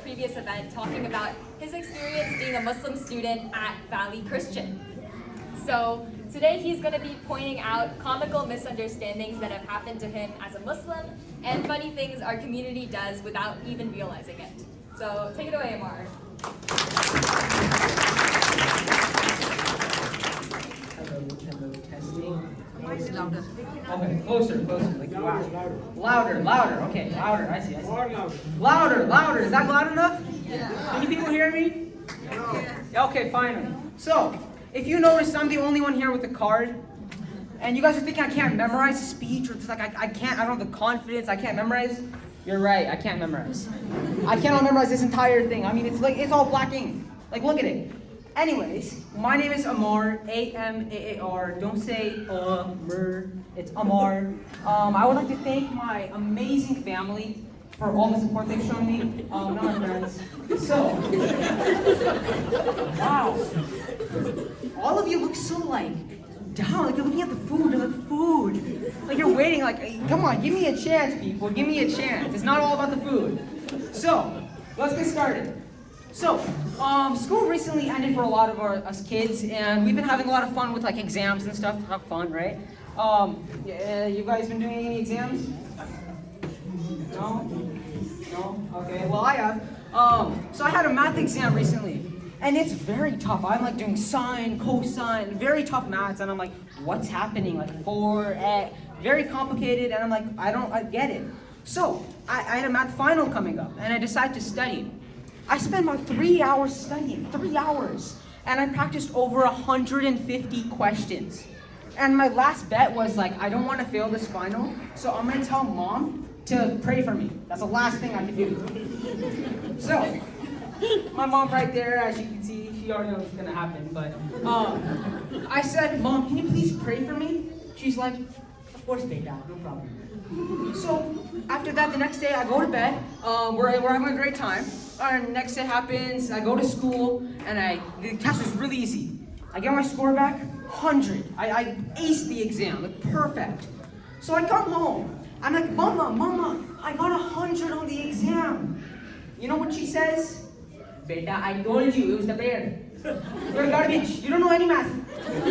previous event talking about his experience being a Muslim student at Valley Christian. So today he's going to be pointing out comical misunderstandings that have happened to him as a Muslim and funny things our community does without even realizing it. So take it away, Amaar. Hello, testing. Louder. Okay, closer, like louder. Okay, louder. I see. Louder. Is that loud enough? Yeah. Any people hear me? Yeah. Okay, finally. So, if you notice, I'm the only one here with a card, and you guys are thinking I can't memorize speech, or it's like I don't have the confidence, I can't memorize. You're right, I can't memorize. I cannot memorize this entire thing. I mean, it's all black ink. Like, look at it. Anyways, my name is Amaar, A-M-A-A-R. Don't say Amar, it's Amaar. I would like to thank my amazing family for all the support they've shown me. Not my friends. So, wow. All of you look so like down, like you're looking at the food, like you're waiting, like, come on, give me a chance, people, give me a chance. It's not all about the food. So, let's get started. So, school recently ended for a lot of us kids, and we've been having a lot of fun with like exams and stuff. Have fun, right? Yeah, you guys been doing any exams? No? Okay, well I have. So I had a math exam recently, and it's very tough. I'm like doing sine, cosine, very tough maths, and I'm like, what's happening? Like 4, very complicated, and I'm like, I get it. So, I had a math final coming up, and I decided to study. I spent about 3 hours studying, 3 hours, and I practiced over 150 questions. And my last bet was like, I don't want to fail this final, so I'm gonna tell mom to pray for me. That's the last thing I can do. So, my mom right there, as you can see, she already knows what's gonna happen, but I said, Mom, can you please pray for me? She's like, of course, Beta, no problem. So, after that, the next day I go to bed, we're having a great time. Next day happens, I go to school, and the test was really easy. I get my score back, 100. I aced the exam, like perfect. So I come home, I'm like, Mama, I got 100 on the exam. You know what she says? Beta, I told you, it was the bear. You're garbage, you don't know any math.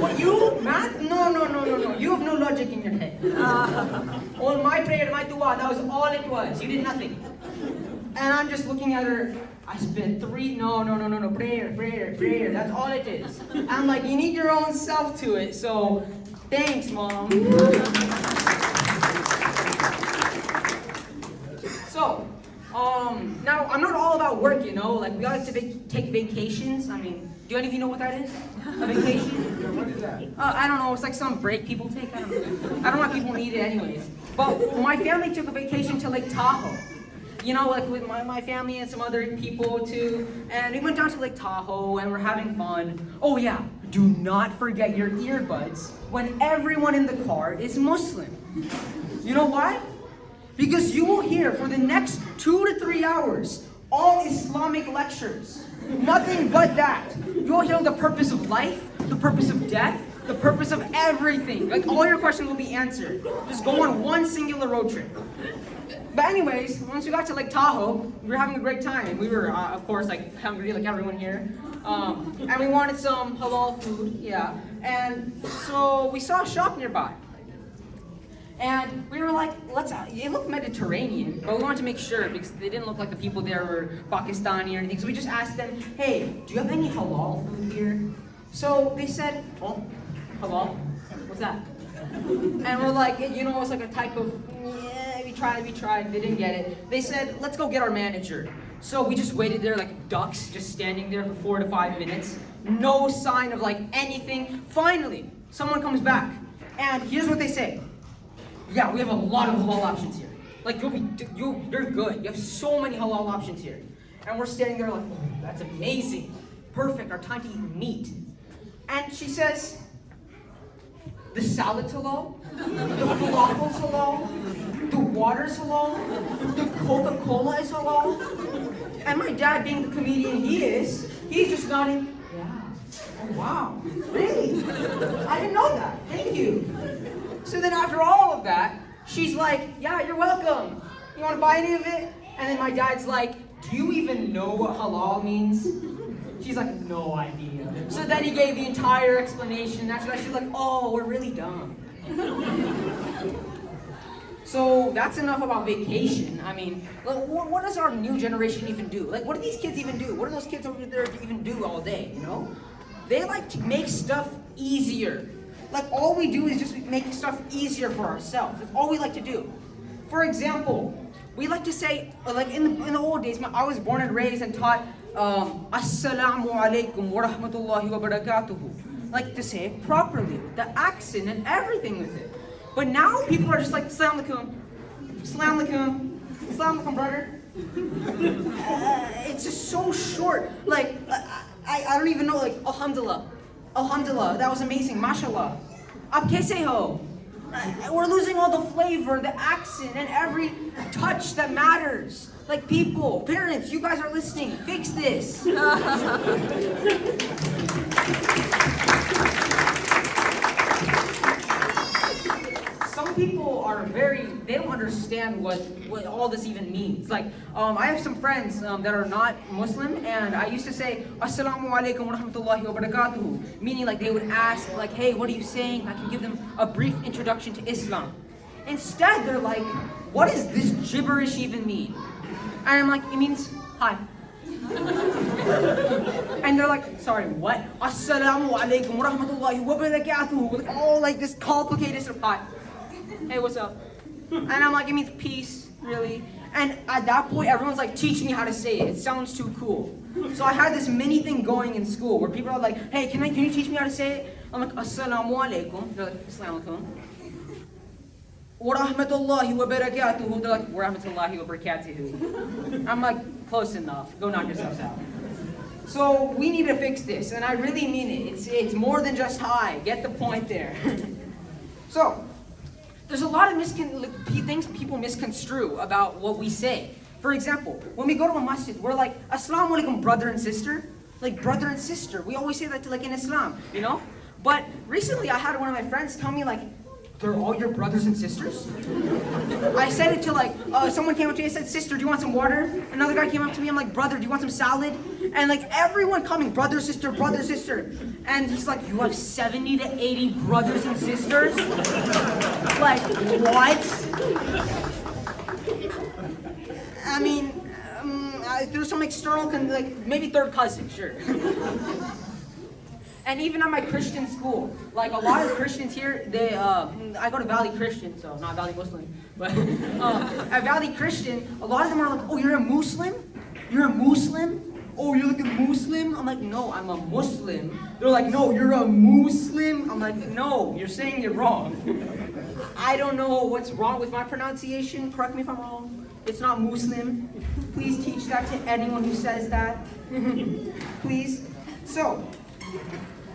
What, you? Math? No. You have no logic in your head. All my prayer, my dua, that was all it was. You did nothing. And I'm just looking at her. I spent 3, no, prayer. That's all it is. I'm like, you need your own self to it, so thanks, Mom. So, now I'm not all about work, you know, like we like to take vacations. I mean, do any of you know what that is? A vacation? Yeah, what is that? I don't know, it's like some break people take. I don't know why people need it anyways. But my family took a vacation to Lake Tahoe. You know, like with my family and some other people too. And we went down to Lake Tahoe and we're having fun. Oh yeah, do not forget your earbuds when everyone in the car is Muslim. You know why? Because you will hear for the next 2 to 3 hours all Islamic lectures. Nothing but that. You will hear the purpose of life, the purpose of death, the purpose of everything. Like all your questions will be answered. Just go on one singular road trip. But anyways, once we got to Lake Tahoe, we were having a great time. And we were, of course, like hungry, like everyone here. And we wanted some halal food, yeah. And so we saw a shop nearby. And we were like, it looked Mediterranean, but we wanted to make sure because they didn't look like the people there were Pakistani or anything. So we just asked them, hey, do you have any halal food here? So they said, oh, halal? What's that? And we're like, you know, it's like a type of, yeah, we tried, they didn't get it. They said, let's go get our manager. So we just waited there like ducks, just standing there for 4 to 5 minutes. No sign of like anything. Finally, someone comes back, and here's what they say. Yeah, we have a lot of halal options here. Like you're good. You have so many halal options here. And we're standing there like, oh, that's amazing. Perfect, our time to eat meat. And she says, the salad's halal, the falafel's halal, the water's halal, the Coca-Cola is halal. And my dad, being the comedian he's just nodding, yeah. Oh wow, really? I didn't know that, thank you. So then after all of that, she's like, yeah, you're welcome. You want to buy any of it? And then my dad's like, do you even know what halal means? She's like, no idea. So then he gave the entire explanation. That's why she's like, oh, we're really dumb. So that's enough about vacation. I mean, what does our new generation even do? Like, what do these kids even do? What do those kids over there even do all day, you know? They like to make stuff easier. Like, all we do is just make stuff easier for ourselves. That's all we like to do. For example, we like to say, like in the old days, I was born and raised and taught, Assalamu alaikum wa rahmatullahi wa barakatuhu. Like to say it properly, with the accent and everything with it. But now people are just like, Salam alaikum, Salam alaikum, Salam alaikum, brother. It's just so short. Like, I don't even know, like, Alhamdulillah. Alhamdulillah, that was amazing, mashallah. Ab kaise ho? We're losing all the flavor, the accent, and every touch that matters. Like, people, parents, you guys are listening, fix this. Some people are they don't understand what all this even means. Like, I have some friends that are not Muslim, and I used to say, Assalamu alaikum wa rahmatullahi wa barakatuhu, meaning like they would ask, like, hey, what are you saying? I can give them a brief introduction to Islam. Instead, they're like, what does this gibberish even mean? And I'm like, it means hi. And they're like, sorry, what? Assalamu alaikum wa rahmatullahi wa barakatuhu, with all like this complicated stuff. Hi. Hey, what's up? And I'm like, it means peace, really. And at that point, everyone's like, teach me how to say it. It sounds too cool. So I had this mini thing going in school where people are like, hey, can you teach me how to say it? I'm like, Assalamu alaikum. They're like, Assalamu alaikum. Wa rahmatullahi wa barakatuhu. They're like, wa rahmatullahi wa barakatuhu. I'm like, close enough. Go knock yourselves out. So we need to fix this, and I really mean it. It's more than just hi. Get the point there. So, there's a lot of things people misconstrue about what we say. For example, when we go to a masjid, we're like, Assalamu alaikum, brother and sister. Like, brother and sister. We always say that like in Islam, you know? But recently I had one of my friends tell me like, they're all your brothers and sisters? I said it to like, someone came up to me and said, sister, do you want some water? Another guy came up to me, I'm like, brother, do you want some salad? And like everyone coming, brother, sister, brother, sister. And he's like, you have 70 to 80 brothers and sisters? Like, what? I mean, through some external, like maybe third cousin, sure. And even at my Christian school, like a lot of Christians here, I go to Valley Christian, so not Valley Muslim, but at Valley Christian, a lot of them are like, oh, you're a Muslim? You're a Muslim? Oh, you're like a Muslim? I'm like, no, I'm a Muslim. They're like, no, you're a Muslim? I'm like, no, you're saying it wrong. I don't know what's wrong with my pronunciation. Correct me if I'm wrong. It's not Muslim. Please teach that to anyone who says that. Please. So,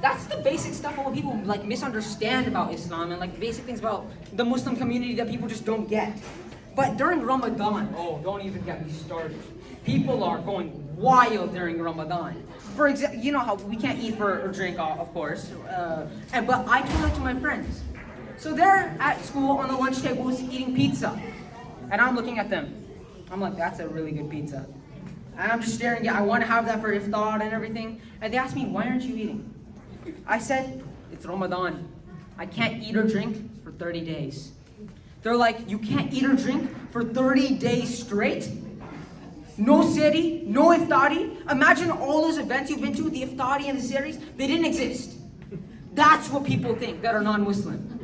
that's the basic stuff all people like misunderstand about Islam and like basic things about the Muslim community that people just don't get. But during Ramadan, oh, don't even get me started. People are going wild during Ramadan. For example, you know how we can't eat or drink, of course. But I told that to my friends. So they're at school on the lunch tables eating pizza. And I'm looking at them. I'm like, that's a really good pizza. And I'm just staring at it. I want to have that for iftar and everything. And they asked me, why aren't you eating? I said, it's Ramadan. I can't eat or drink for 30 days. They're like, you can't eat or drink for 30 days straight? No seri, no iftari. Imagine all those events you've been to, the iftari and the series, they didn't exist. That's what people think that are non-Muslim.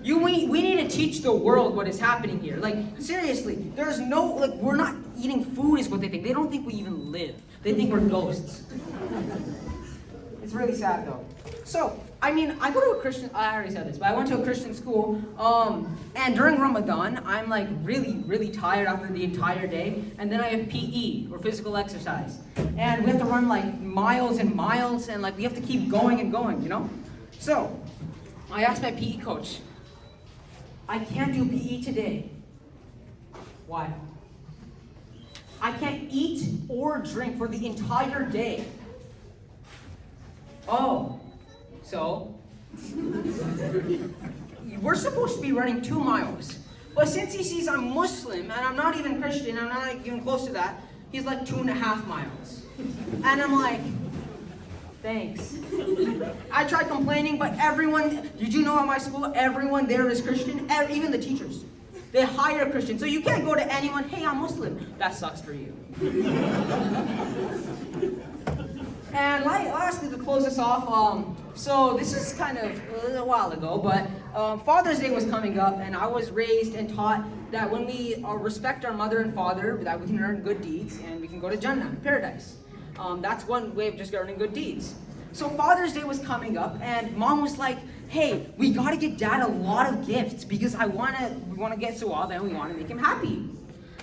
We need to teach the world what is happening here. Like, seriously, there's no, like, we're not eating food is what they think. They don't think we even live. They think we're ghosts. It's really sad though. So, I mean, I go to a Christian, I already said this, but I went to a Christian school, and during Ramadan, I'm like really, really tired after the entire day, and then I have PE, or physical exercise. And we have to run like miles and miles, and like we have to keep going and going, you know? So, I asked my PE coach, I can't do PE today. Why? I can't eat or drink for the entire day. Oh, so? We're supposed to be running 2 miles. But since he sees I'm Muslim, and I'm not even Christian, I'm not even close to that, He's like 2.5 miles. And I'm like, thanks. I tried complaining, but everyone, did you know at my school, everyone there is Christian, even the teachers. They hire Christians. So you can't go to anyone, hey, I'm Muslim. That sucks for you. And lastly, to close this off, so this is kind of a while ago, but Father's Day was coming up, and I was raised and taught that when we respect our mother and father, that we can earn good deeds, and we can go to Jannah, paradise. That's one way of just earning good deeds. So Father's Day was coming up, and Mom was like, hey, we gotta get Dad a lot of gifts, because we wanna get Sawab, and we wanna make him happy.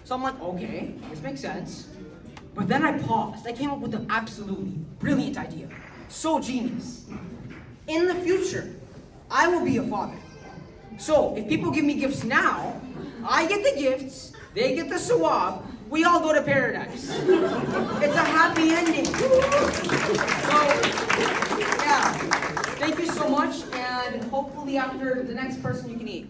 So I'm like, okay, this makes sense. But then I paused. I came up with an absolutely brilliant idea. So genius. In the future, I will be a father. So if people give me gifts now, I get the gifts, they get the sawab, we all go to paradise. It's a happy ending. So, yeah. Thank you so much, and hopefully after the next person you can eat.